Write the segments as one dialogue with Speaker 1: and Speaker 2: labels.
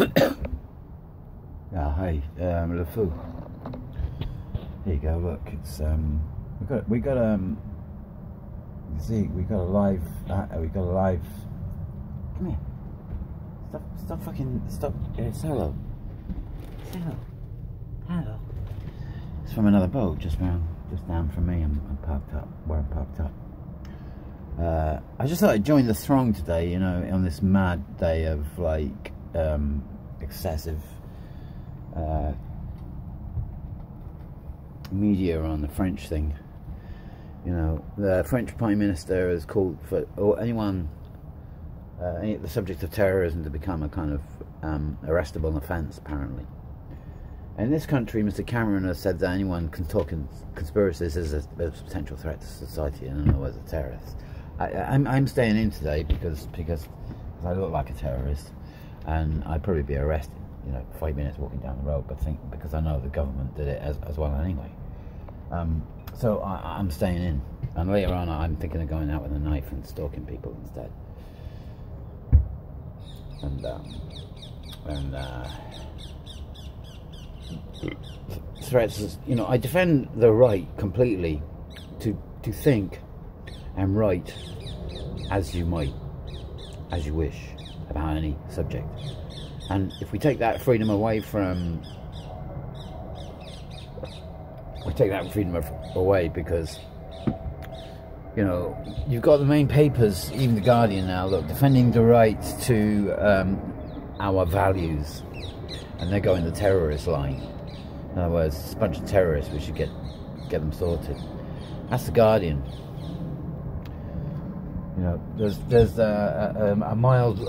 Speaker 1: Yeah, hey, Lefu. Here you go. Look, it's we got you see, we got a live. Come here. Stop. It's hello. Hello. It's from another boat just down from me. I'm parked up where I'm parked up. I just thought I'd join the throng today, you know, on this mad day of like excessive media on the French thing. You know, the French Prime Minister has called for anyone, the subject of terrorism to become a kind of arrestable offence, apparently. And in this country, Mr. Cameron has said that anyone can talk in conspiracies is a potential threat to society, and I know as a terrorist. I'm staying in today because I look like a terrorist, and I'd probably be arrested, you know, 5 minutes walking down the road. But because I know the government did it as well anyway. So I'm staying in, and later on I'm thinking of going out with a knife and stalking people instead. And threats, you know, I defend the right completely to think and write as you wish about any subject. And if we take that freedom away because, you know, you've got the main papers, even the Guardian now, look, defending the right to our values, and they're going the terrorist line. In other words, it's a bunch of terrorists, we should get them sorted. That's the Guardian. You know, there's a mild.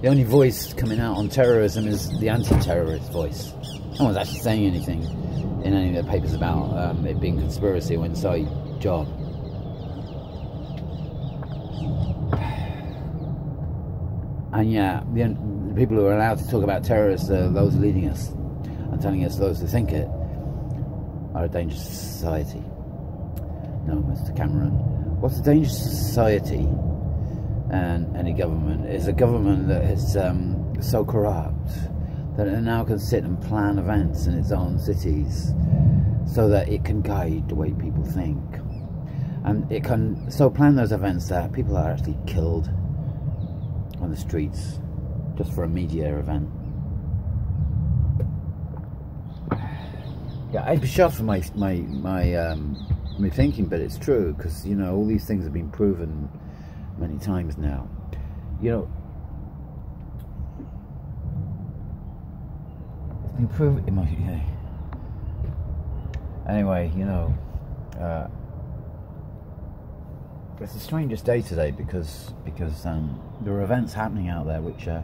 Speaker 1: The only voice coming out on terrorism is the anti-terrorist voice. No one's actually saying anything in any of the papers about it being conspiracy or inside job. And yeah, the people who are allowed to talk about terrorists are those leading us and telling us those who think it are a dangerous society. No, Mr. Cameron. What's a dangerous society and any government is a government that is so corrupt that it now can sit and plan events in its own cities so that it can guide the way people think. And it can so plan those events that people are actually killed on the streets just for a media event. Yeah, I'd be shocked for my thinking, but it's true, because, you know, all these things have been proven many times now. You know, it's been proven in my, anyway, you know, it's the strangest day today because there are events happening out there which are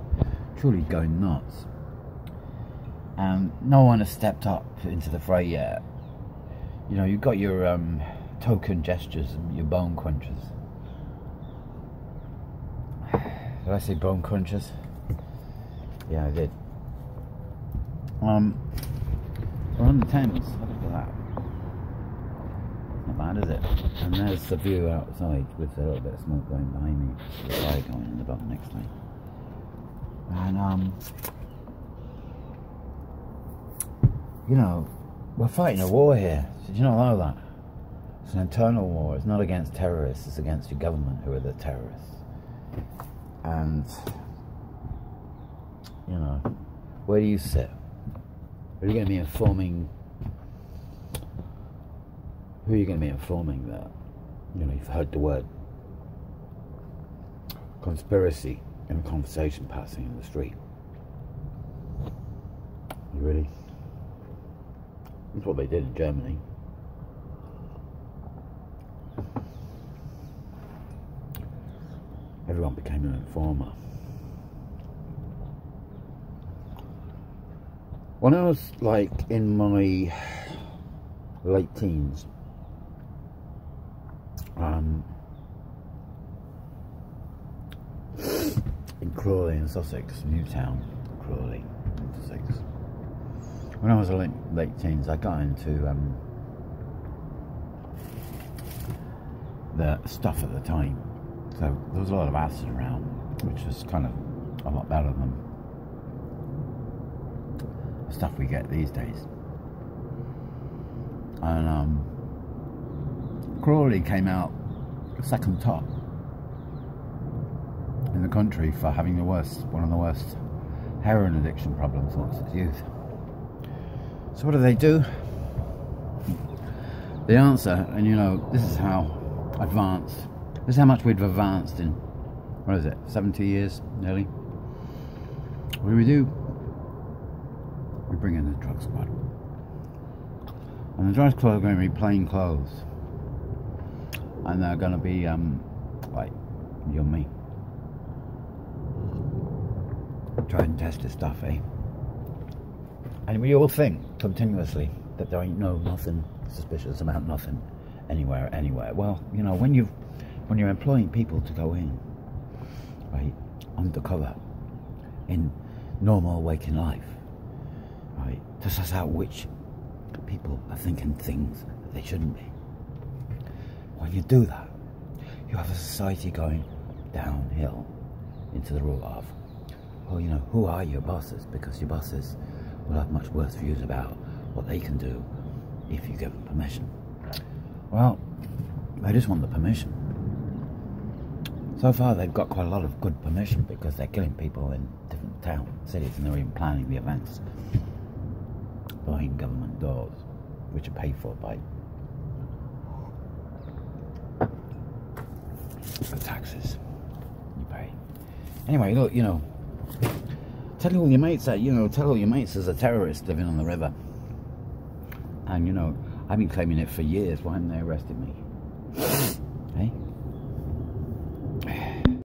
Speaker 1: truly going nuts, and no one has stepped up into the fray yet. You know, you've got your token gestures and your bone crunchers. Did I say bone crunchers? Yeah, I did. We're on the Thames. Look at that. Not bad, is it? And there's the view outside with a little bit of smoke going behind me. The fire going in the bottom next to me. And you know, we're fighting a war here. Did you not know that? It's an internal war. It's not against terrorists. It's against your government, who are the terrorists. And, you know, where do you sit? Are you going to be informing? Who are you going to be informing that, you know, you've heard the word conspiracy in a conversation passing in the street? You really? That's what they did in Germany. Everyone became an informer. When I was like in my late teens, in Crawley in Sussex, Newtown, Crawley in Sussex. When I was in late teens, I got into the stuff at the time. So there was a lot of acid around, which was kind of a lot better than stuff we get these days. And Crawley came out second top in the country for having one of the worst heroin addiction problems amongst its youth. So what do? The answer, and you know, this is how advanced, this is how much we've advanced in, what is it, 70 years nearly? What do? We bring in the drug squad. And the drug squad are going to be plain clothes. And they're going to be, like, you and me. Try and test this stuff, eh? And we all think continuously that there ain't nothing suspicious about nothing anywhere. Well, you know, when you're employing people to go in, right, undercover in normal waking life, right, to suss out which people are thinking things that they shouldn't be. When you do that, you have a society going downhill into the rule of, well, you know, who are your bosses? Because your bosses will have much worse views about what they can do if you give them permission. Well, they just want the permission. So far, they've got quite a lot of good permission because they're killing people in different towns, cities, and they're even planning the events behind government doors, which are paid for by the taxes you pay. Anyway, look, you know, tell all your mates that, you know, tell all your mates there's a terrorist living on the river. And, you know, I've been claiming it for years. Why haven't they arrested me? Hey?